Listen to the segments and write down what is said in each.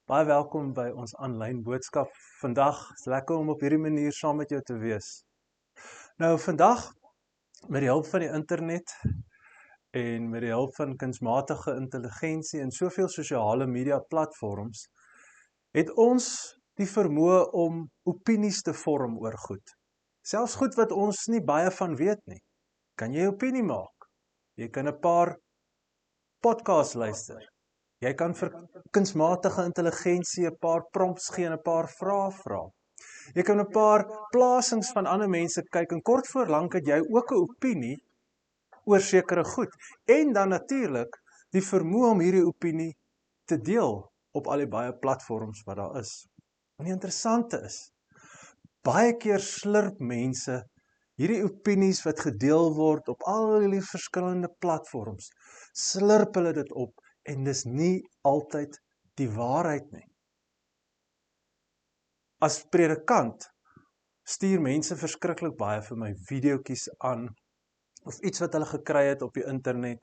Baie welkom by ons aanlyn boodskap vandag. Dit is lekker om op hierdie manier saam met jou te wees. Nou vandag, met die hulp van die internet en met die hulp van kunsmatige intelligensie en soveel sosiale media platforms, het ons die vermoë om opinies te vorm oor goed. Selfs goed wat ons nie baie van weet nie. Kan jy opinie maak? Jy kan 'n paar podcasts luister. Jy kan vir kunsmatige intelligensie 'n paar prompts gee en 'n paar vrae vra. Jy kan 'n paar plasings van ander mense kyk en kort voor lank het jy ook 'n opinie oor sekere goed. En dan natuurlik die vermoë om hierdie opinie te deel op al die baie platforms wat daar is. En die interessante is, baie keer slurp mense hierdie opinies wat gedeel word op al die verskillende platforms, slurp hulle dit op en dis nie altyd die waarheid nie. As predikant stuur mense verskriklik baie vir my videoetjies aan of iets wat hulle gekry het op die internet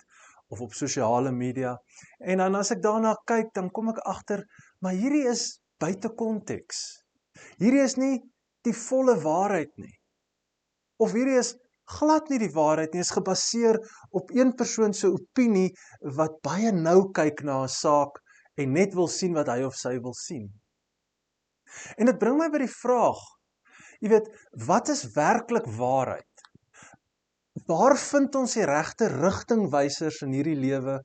of op sosiale media. En dan as ek daarna kyk, dan kom ek agter, maar hierdie is buite konteks. Hierdie is nie die volle waarheid nie. Of hierdie is glad nie die waarheid nie, is gebaseer op een persoon se opinie wat baie nou kyk na 'n saak en net wil sien wat hy of sy wil sien. En dit bring my by die vraag, jy weet, wat is werklik waarheid? Waar vind ons die regte rigtingwysers in hierdie lewe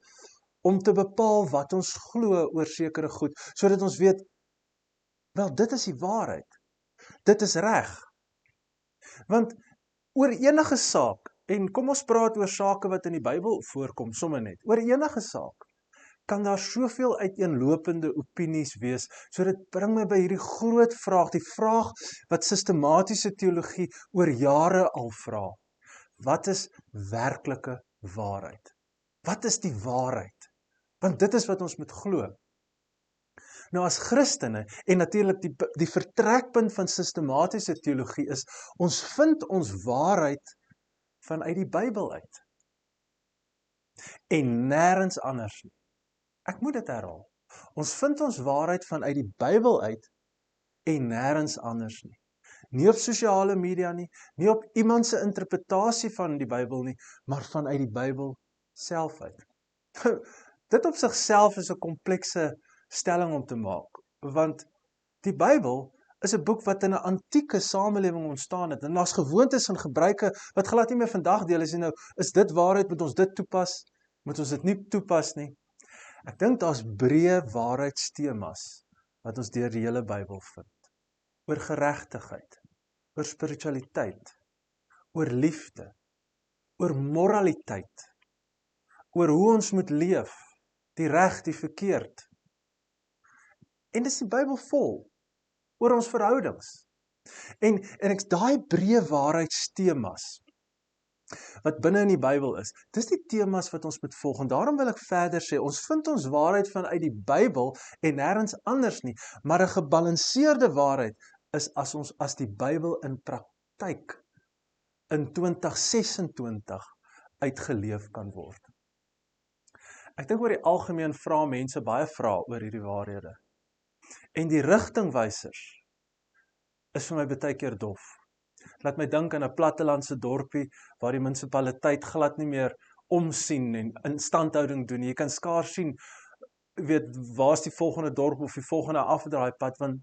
om te bepaal wat ons glo oor sekere goed, sodat ons weet, wel, dit is die waarheid. Dit is reg. Want oor enige saak, en kom ons praat oor sake wat in die Bybel voorkom, sommer net, oor enige saak, kan daar soveel uiteenlopende opinies wees, so dit bring my by hierdie groot vraag, die vraag wat sistematiese teologie oor jare al vra. Wat is werklike waarheid? Wat is die waarheid? Want dit is wat ons moet glo. Nou as Christene, en natuurlik die vertrekpunt van sistematiese teologie is, ons vind ons waarheid vanuit die Bybel uit. En nêrens anders nie. Ek moet dit herhaal. Ons vind ons waarheid vanuit die Bybel uit en nêrens anders nie. Nie op sosiale media nie, nie op iemand se interpretasie van die Bybel nie, maar vanuit die Bybel self uit. Dit op sigself is 'n komplekse stelling om te maak, want die Bybel is 'n boek wat in 'n antieke samelewing ontstaan het, en daar's gewoontes en gebruike wat glad nie meer vandag deel is. Nou, is dit waarheid, moet ons dit toepas, moet ons dit nie toepas nie? Ek dink daar's breë waarheidstemas wat ons deur die hele Bybel vind. Oor geregtigheid, oor spiritualiteit, oor liefde, oor moraliteit, oor hoe ons moet leef, die reg, die verkeerd. En dis die Bybel vol, oor ons verhoudings. En ek daai breë waarheidstemas wat binne in die Bybel is, dis die temas wat ons moet volg, en daarom wil ek verder sê, ons vind ons waarheid vanuit die Bybel en nêrens anders nie, maar 'n gebalanseerde waarheid is as die Bybel in praktyk in 2026 uitgeleef kan word. Ek dink oor die algemeen vra mense baie vrae oor hierdie waarhede. En die rigtingwysers is vir my baie keer dof. Laat my dink aan 'n plattelandse dorpie waar die munisipaliteit glad nie meer omsien en instandhouding doen. Jy kan skaars sien, weet, waar's die volgende dorp of die volgende afdraaipad, want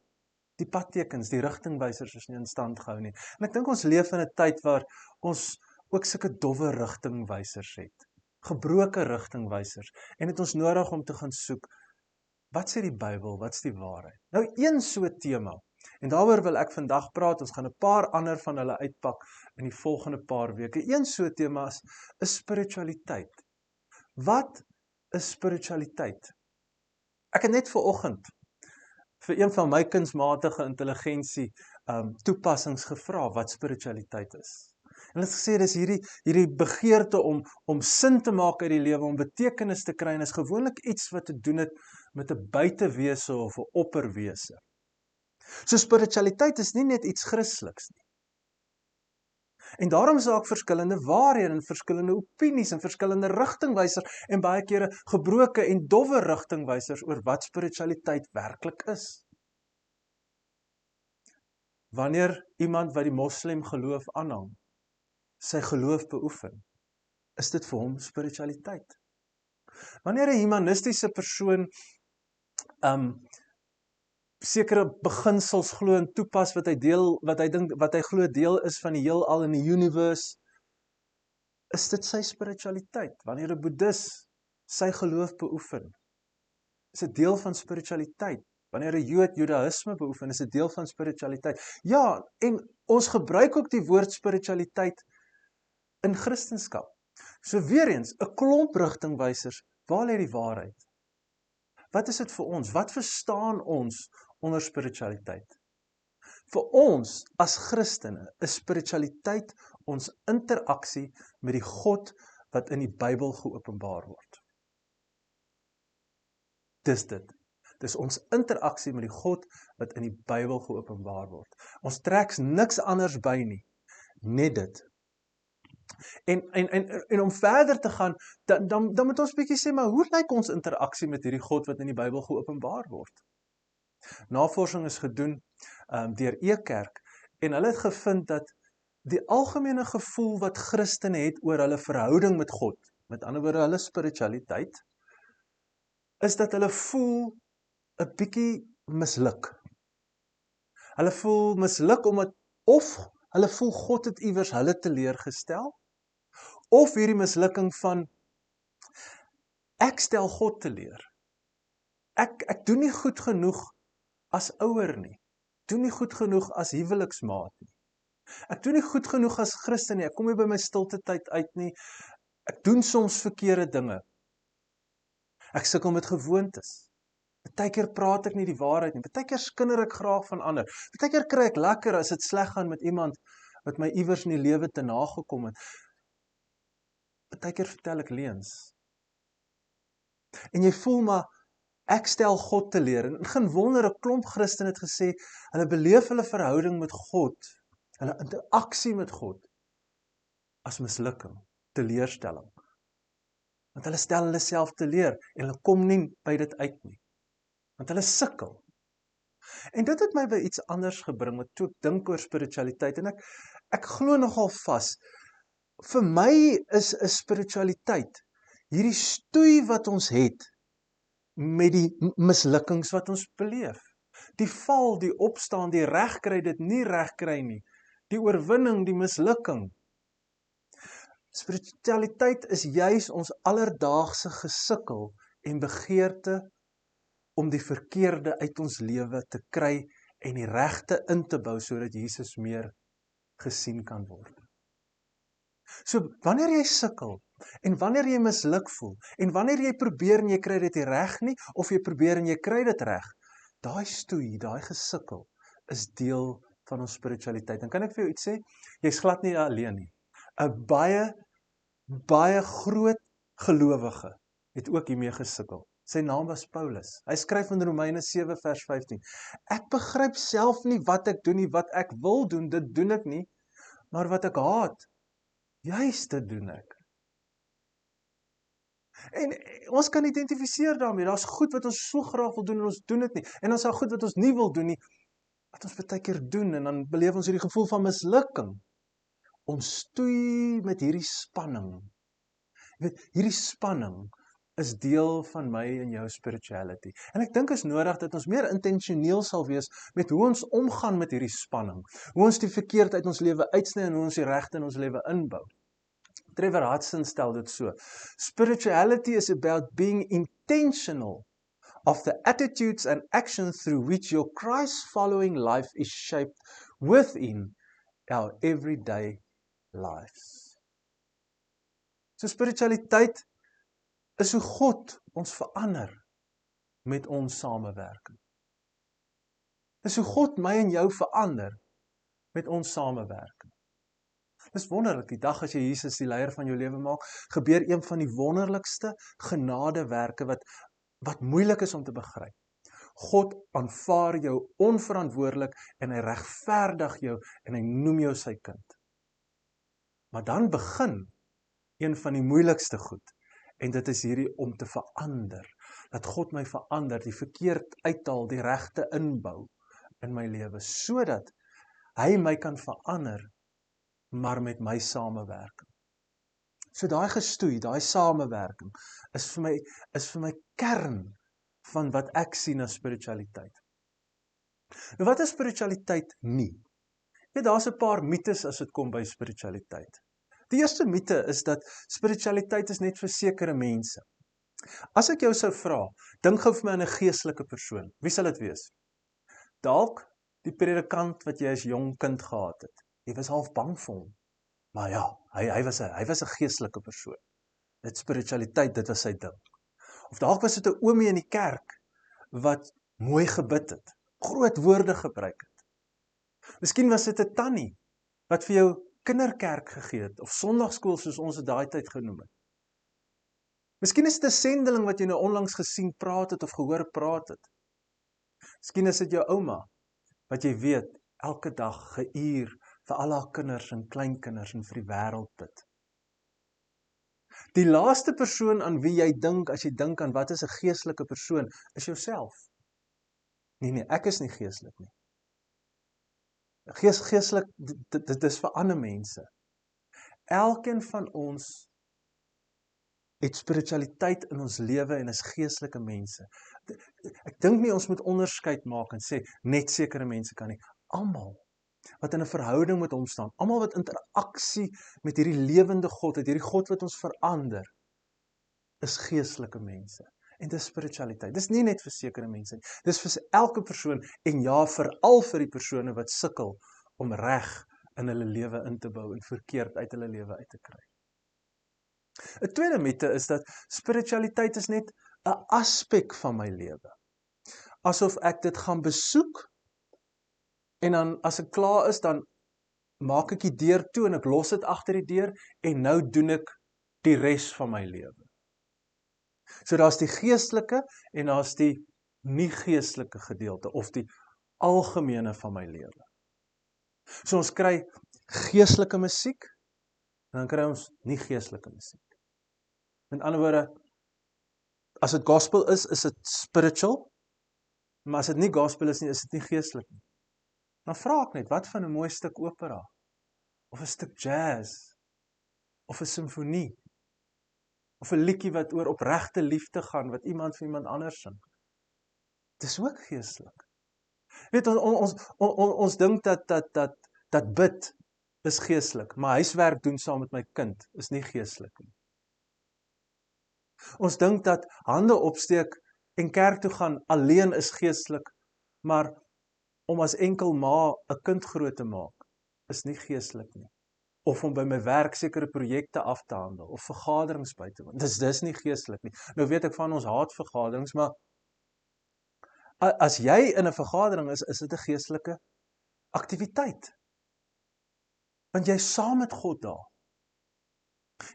die padtekens, die rigtingwysers is nie in stand gehou nie. En ek dink ons leef in 'n tyd waar ons ook sulke dowwe rigtingwysers het. Gebroke rigtingwysers. En het ons nodig om te gaan soek, wat sê die Bybel, wat's die waarheid? Nou, een so tema, en daaroor wil ek vandag praat, ons gaan 'n paar ander van hulle uitpak in die volgende paar weke. Een so tema is spiritualiteit. Wat is spiritualiteit? Ek het net vanoggend vir een van my kunsmatige intelligensie toepassings gevra wat spiritualiteit is. En hulle het gesê, dis hierdie begeerte om sin te maak uit die lewe, om betekenis te kry, en is gewoonlik iets wat te doen het met 'n buitewese of 'n opperwese. So spiritualiteit is nie net iets Christeliks nie. En daarom is daar ook verskillende waarhede en verskillende opinies en verskillende rigtingwysers en baie kere gebroke en dowwe rigtingwysers oor wat spiritualiteit werklik is. Wanneer iemand wat die moslim geloof aanhang, sy geloof beoefen, is dit vir hom spiritualiteit. Wanneer 'n humanistiese persoon sekere beginsels glo en toepas wat hy glo deel is van die heelal in die universe, is dit sy spiritualiteit. Wanneer 'n boeddhis sy geloof beoefen, is dit deel van spiritualiteit. Wanneer 'n Jood Judaïsme beoefen, is dit deel van spiritualiteit. Ja, en ons gebruik ook die woord spiritualiteit in Christendom. So weer eens, 'n klomp rigtingwysers, waar lê die waarheid? Wat is dit vir ons? Wat verstaan ons onder spiritualiteit? Vir ons as Christene is spiritualiteit ons interaksie met die God wat in die Bybel geopenbaar word. Dis dit. Dis ons interaksie met die God wat in die Bybel geopenbaar word. Ons trek niks anders by nie, net dit. En om verder te gaan, dan moet ons bietjie sê, maar hoe lyk ons interaksie met hierdie God wat in die Bybel geopenbaar word? Navorsing is gedoen deur Ekerk en hulle het gevind dat die algemene gevoel wat Christene het oor hulle verhouding met God, met ander woorde hulle spiritualiteit, is dat hulle voel 'n bietjie misluk. Hulle voel misluk omdat of hulle voel God het iewers hulle teleurgestel, of hierdie mislukking van ek stel God teleur. Ek doen nie goed genoeg as ouer nie. Ek doen nie goed genoeg as huweliksmaat nie. Ek doen nie goed genoeg as Christen nie. Ek kom nie by my stilte tyd uit nie. Ek doen soms verkeerde dinge. Ek sukkel met gewoontes. Partykeer praat ek nie die waarheid nie. Partykeer skinder ek graag van ander. Partykeer kry ek lekker as dit sleg gaan met iemand wat my iewers in die lewe te nagekom het. Partykeer vertel ek leuns. En jy voel maar, ek stel God teleur. En geen wonder, 'n klomp Christene het gesê, hulle beleef hulle verhouding met God, hulle interaksie met God, as mislukking, teleurstelling. Want hulle stel hulle self teleur, en hulle kom nie by dit uit nie. Want hulle sukkel. En dit het my by iets anders gebring, wat toe ek dink oor spiritualiteit, en ek glo nogal vas, vir my is 'n spiritualiteit, hierdie stoei wat ons het, met die mislukkings wat ons beleef. Die val, die opstaan, die regkry, dit nie regkry nie. Die oorwinning, die mislukking. Spiritualiteit is juis ons alledaagse gesukkel en begeerte om die verkeerde uit ons lewe te kry en die regte in te bou sodat Jesus meer gesien kan word. So wanneer jy sukkel en wanneer jy misluk voel en wanneer jy probeer en jy kry dit nie reg nie of jy probeer en jy kry dit reg, daai stoei, daai gesukkel is deel van ons spiritualiteit. En kan ek vir jou iets sê? Jy's glad nie alleen nie. 'n baie groot gelowige het ook hiermee gesukkel. Sy naam was Paulus. Hy skryf in Romeine 7 vers 15. Ek begryp self nie wat ek doen nie, wat ek wil doen, dit doen ek nie, maar wat ek haat, juist dit doen ek. En ons kan identifiseer daarmee, daar's goed wat ons so graag wil doen en ons doen dit nie. En ons goed wat ons nie wil doen nie, wat ons baie keer doen en dan beleef ons hierdie gevoel van mislukking. Ons stoei met hierdie spanning. Jy weet, hierdie spanning is deel van my en jou spirituality. En ek dink is nodig dat ons meer intentioneel sal wees met hoe ons omgaan met hierdie spanning. Hoe ons die verkeerd uit ons lewe uitsny en hoe ons die regte in ons lewe inbou. Trevor Hudson stel dit so. Spirituality is about being intentional of the attitudes and actions through which your Christ-following life is shaped within our everyday lives. So spiritualiteit is hoe God ons verander met ons samewerking. Dis hoe God my en jou verander met ons samewerking. Dis wonderlik, die dag as jy Jesus die leier van jou lewe maak, gebeur een van die wonderlikste genadewerke wat moeilik is om te begryp. God aanvaar jou onverantwoordelik en hy regverdig jou en hy noem jou sy kind. Maar dan begin een van die moeilikste goed, en dit is hierdie om te verander, dat God my verander, die verkeerd uithaal, die regte inbou in my lewe, sodat hy my kan verander, maar met my samewerking. So daai gestoei, daai samewerking, is vir my kern van wat ek sien as spiritualiteit. Nou wat is spiritualiteit nie? Daar's 'n paar mites as dit kom by spiritualiteit. Die eerste mite is dat spiritualiteit is net vir sekere mense. As ek jou sou vra, dink gou vir my aan 'n geestelike persoon. Wie sal dit wees? Dalk die predikant wat jy as jong kind gehad het. Jy was half bang vir hom. Maar ja, hy was 'n geestelike persoon. Dit spiritualiteit, dit was sy ding. Of dalk was dit 'n oomie in die kerk wat mooi gebid het, groot woorde gebruik het. Miskien was dit 'n tannie wat vir jou kinderkerk gegee het, of sondagskool soos ons dit daai tyd genoem het. Miskien is dit 'n sendeling wat jy nou onlangs gesien praat het of gehoor praat het. Miskien is dit jou ouma wat jy weet elke dag geuur vir al haar kinders en kleinkinders en vir die wêreld bid. Die laaste persoon aan wie jy dink as jy dink aan wat is 'n geestelike persoon, is jouself. Nee, ek is nie geestelik nie. Geestelik, dit is vir ander mense. Elkeen van ons het spiritualiteit in ons lewe en is geestelike mense. Ek dink nie ons moet onderskeid maak en sê, net sekere mense kan nie. Almal wat in 'n verhouding met hom staan, almal wat interaksie met hierdie lewende God het, hierdie God wat ons verander, is geestelike mense. En dis spiritualiteit. Dis nie net vir sekere mense nie. Dis vir elke persoon en ja, veral vir die persone wat sukkel om reg in hulle lewe in te bou en verkeerd uit hulle lewe uit te kry. 'n tweede mite is dat spiritualiteit is net 'n aspek van my lewe. Asof ek dit gaan besoek en dan as ek klaar is, dan maak ek die deur toe en ek los dit agter die deur en nou doen ek die res van my lewe. So daar's die geestelike en daar's die nie geestelike gedeelte of die algemene van my lewe. So ons kry geestelike musiek en dan kry ons nie geestelike musiek. Met ander woorde, as dit gospel is dit spiritual, maar as dit nie gospel is dit nie geestelik nie. Dan vra ek net, wat van 'n mooi stuk opera? Of 'n stuk jazz? Of 'n simfonie? Of 'n liedjie wat oor opregte liefde gaan, wat iemand vir iemand anders sing? Dis ook geestelik. Weet ons dink dat bid is geestelik, maar huiswerk doen saam met my kind is nie geestelik nie. Ons dink dat hande opsteek en kerk toe gaan alleen is geestelik, maar om as enkel ma 'n kind groot te maak is nie geestelik nie. Of om by my werk sekere projekte af te handel of vergaderings by te woon. Dis nie geestelik nie. Nou weet ek van ons haat vergaderings, maar as jy in 'n vergadering is dit 'n geestelike aktiwiteit. Want jy is saam met God daar.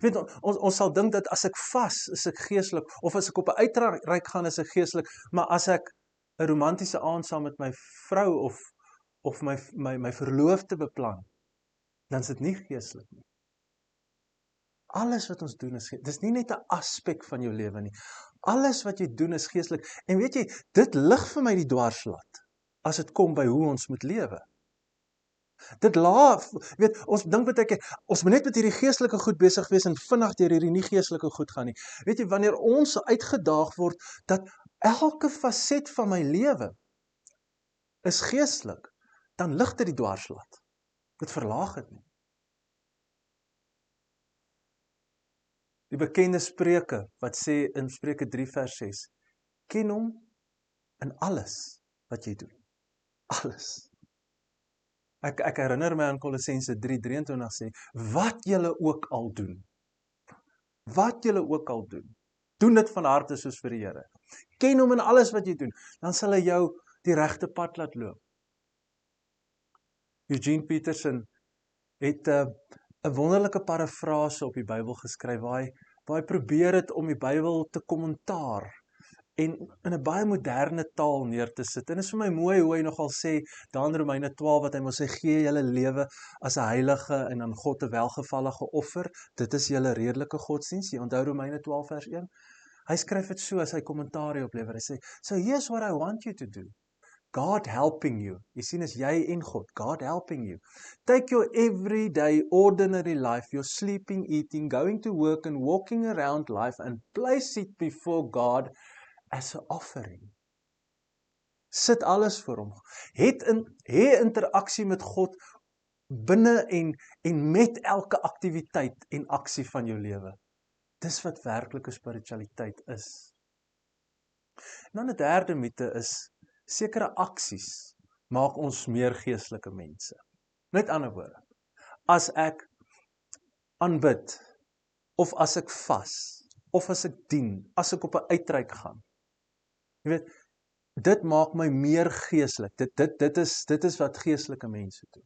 Weet ons sal dink dat as ek vas, is ek geestelik, of as ek op 'n uitreik gaan, is ek geestelik, maar as ek 'n romantiese aand saam met my vrou of my verloofde beplan, dan is dit nie geestelik nie. Alles wat ons doen is geestelik. Dis nie net 'n aspek van jou lewe nie. Alles wat jy doen is geestelik. En weet jy, dit lig vir my die dwarslat as dit kom by hoe ons moet lewe. Dit weet, ons dink baie keer, ons moet net met hierdie geestelike goed besig wees en vinnig deur hierdie nie geestelike goed gaan nie. Weet jy, wanneer ons uitgedaag word dat elke faset van my lewe is geestelik, dan lig dit die dwarslat. Dit verlaag dit nie. Die bekende Spreuke wat sê in Spreuke 3 vers 6, ken hom in alles wat jy doen. Alles. Ek herinner my aan Kolossense 3:23 sê, wat julle ook al doen. Wat julle ook al doen. Doen dit van harte soos vir die Here. Ken hom in alles wat jy doen, dan sal hy jou die regte pad laat loop. Eugene Peterson het 'n wonderlike parafrase op die Bybel geskryf, waar hy probeer het om die Bybel te kommentaar en in 'n baie moderne taal neer te sit. En dit is vir my mooi hoe hy nogal sê, daar in Romeine 12, wat hy moet sê, gee julle lewe as 'n heilige en aan God 'n welgevallige offer. Dit is julle redelike godsdienst. Jy onthou Romeine 12 vers 1? Hy skryf dit so as hy kommentaar hierop lewer. Hy sê, so here's what I want you to do. God helping you. Jy sien, is jy en God. God helping you. Take your everyday, ordinary life, your sleeping, eating, going to work and walking around life and place it before God as an offering. Sit alles voor hom. Hê interaksie met God binne en met elke aktiwiteit en aksie van jou lewe. Dis wat werklike spiritualiteit is. En dan 'n derde mite is, sekere aksies maak ons meer geestelike mense. Met ander woorde, as ek aanbid, of as ek vas, of as ek dien, as ek op 'n uitreik gaan, jy weet, dit maak my meer geestelik. Dit is wat geestelike mense doen.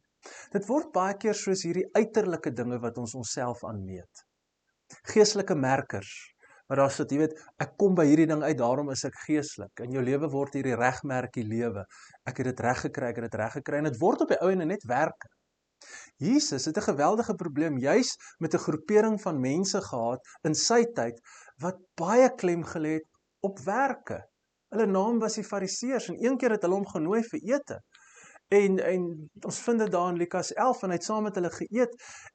Dit word baie keer soos hierdie uiterlike dinge wat ons onsself aanmeet. Geestelike merkers, maar daar sit, jy weet, ek kom by hierdie ding uit, daarom is ek geestelik. In jou lewe word hierdie regmerkie lewe. Ek het dit reg gekry, en dit word op die ou ene net werke. Jesus het 'n geweldige probleem, juis met 'n groepering van mense gehad in sy tyd, wat baie klem gelê het op werke. Hulle naam was die Fariseërs, en een keer het hulle hom genooi vir ete. En ons vind dit daar in Lukas 11, en hy het saam met hulle geëet,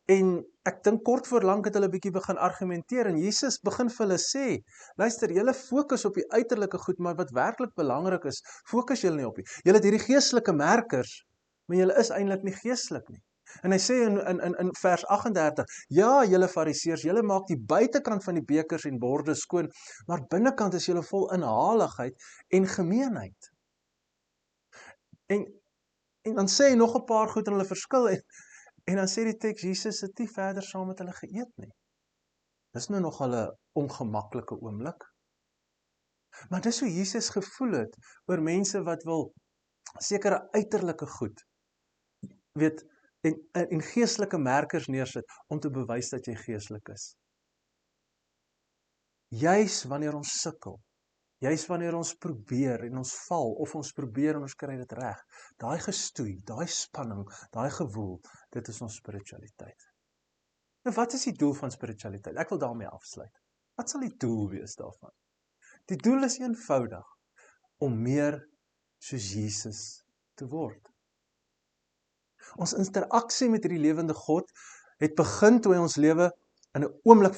en ek dink kort voor lank het hulle bietjie begin argumenteer, en Jesus begin vir hulle sê, luister, julle fokus op die uiterlike goed, maar wat werklik belangrik is, fokus julle nie op nie. Julle het hierdie geestelike merkers, maar julle is eintlik nie geestelik nie. En hy sê in vers 38, ja, julle Fariseërs, julle maak die buitekant van die bekers en borde skoon, maar binnekant is julle vol inhaligheid en gemeenheid. En dan sê hy nog 'n paar goed en hulle verskil, en dan sê die teks, Jesus het nie verder saam met hulle geëet nie. Dis nou nog 'n ongemaklike oomblik. Maar dis hoe Jesus gevoel het oor mense wat wil sekere uiterlike goed, weet, en geestelike merkers neersit om te bewys dat jy geestelik is. Juis wanneer ons sukkel, juis wanneer ons probeer en ons val, of ons probeer en ons kry dit reg, daai gestoei, daai spanning, daai gewoel, dit is ons spiritualiteit. Nou wat is die doel van spiritualiteit? Ek wil daarmee afsluit. Wat sal die doel wees daarvan? Die doel is eenvoudig, om meer soos Jesus te word. Ons interaksie met hierdie lewende God het begin toe hy ons lewe in 'n oomblik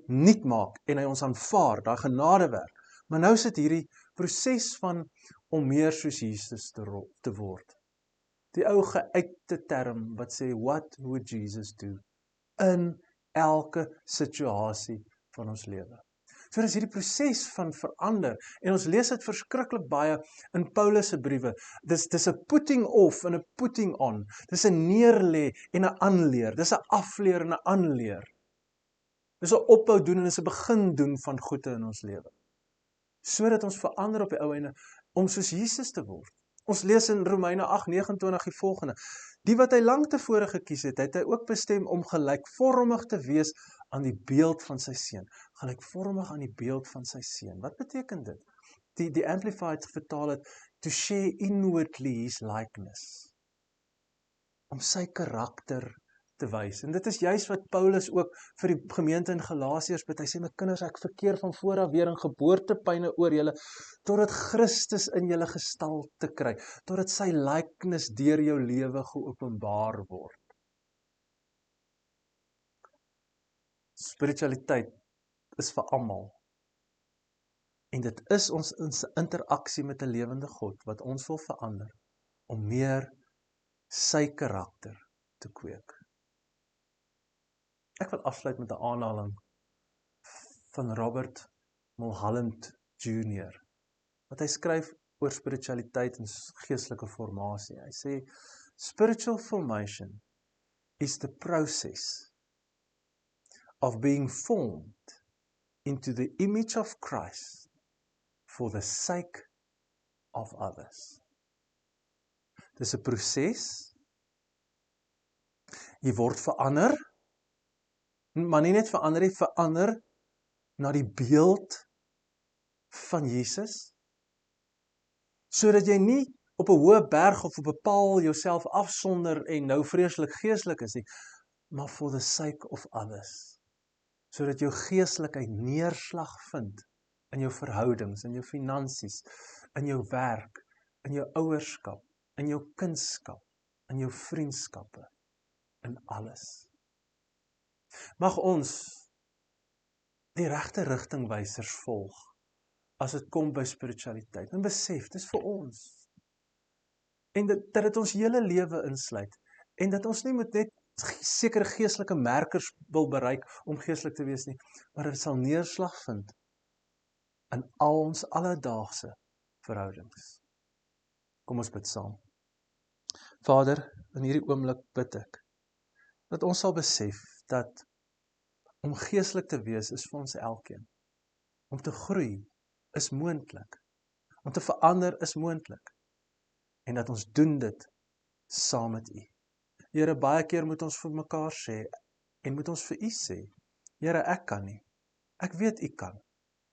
nuut maak en hy ons aanvaar, daai genadewerk. Maar nou sit hierdie proses van om meer soos Jesus te word. Die ou geuite term wat sê, what would Jesus do? In elke situasie van ons lewe. So dis hierdie proses van verander, en ons lees dit verskriklik baie in Paulus se briewe. Dis 'n putting off en 'n putting on. Dis 'n neerlê en 'n aanleer. Dis 'n afleer en 'n aanleer. Dis 'n ophou doen en dis 'n begin doen van goede in ons lewe. Sodat ons verander op die ou einde om soos Jesus te word. Ons lees in Romeine 8:29 die volgende. Die wat hy lank tevore gekies het, het hy ook bestem om gelykvormig te wees aan die beeld van sy seun. Gelykvormig aan die beeld van sy seun. Wat beteken dit? Die Amplified vertaal het, to share inwardly his likeness. Om sy karakter te wys. En dit is juis wat Paulus ook vir die gemeente in Galasiërs bid. Hy sê, my kinders, ek verkeer van vooraf weer in geboortepyne oor julle, totdat Christus in julle gestalte kry, totdat sy likeness deur jou lewe geopenbaar word. Spiritualiteit is vir almal. En dit is ons interaksie met 'n lewende God, wat ons wil verander, om meer sy karakter te kweek. Ek wil afsluit met 'n aanhaling van Robert Mulholland Jr. wat hy skryf oor spiritualiteit en geestelike formasie. Hy sê, spiritual formation is the process of being formed into the image of Christ for the sake of others. Dis 'n proses. Jy word verander, maar nie net verander nie, verander na die beeld van Jesus, sodat jy nie op 'n hoë berg of op 'n paal jouself afsonder en nou vreeslik geestelik is nie, maar for the sake of others, sodat jou geestelikheid neerslag vind in jou verhoudings, in jou finansies, in jou werk, in jou ouerskap, in jou kindskap, in jou vriendskappe, in alles. Mag ons die regte rigtingwysers volg, as dit kom by spiritualiteit, en besef, dis vir ons, en dat dit ons hele lewe insluit, en dat ons nie moet net sekere geestelike merkers wil bereik, om geestelik te wees nie, maar dit sal neerslag vind, in al ons alledaagse verhoudings. Kom ons bid saam. Vader, in hierdie oomblik bid ek, dat ons sal besef, dat om geestelik te wees is vir ons elkeen. Om te groei is moontlik. Om te verander is moontlik. En dat ons doen dit saam met U. Here, baie keer moet ons vir mekaar sê, en moet ons vir U sê, Here, ek kan nie. Ek weet U kan.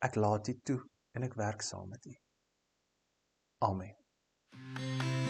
Ek laat U toe, en ek werk saam met U. Amen.